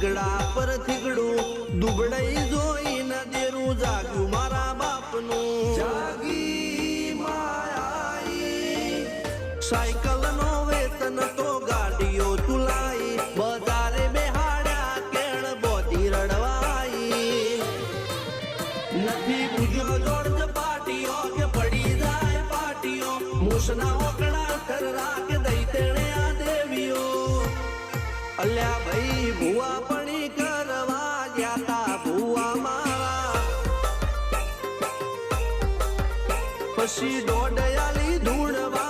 થીગડા પર થીગડું દુબળાઈ જોઈને દેરું જાગ્યું મારા બાપનું જાગી માયાઈ સાયકલ નો વેતન તો ગાડીઓ તુલાઈ બજારે બેહાડ્યા કેણ બોધી રડવાઈ નથી પૂજ્યો જોડ પાટીઓ કે પડી જાય પાટીઓ મૂસના ઓકડા ઠરરા કે દઈ તેણે આ દેવીઓ અલ્યા ભાઈ ભુવા પણી કરવા ગયા તા ભુવા મારા પછી દોડયાલી ધૂળવા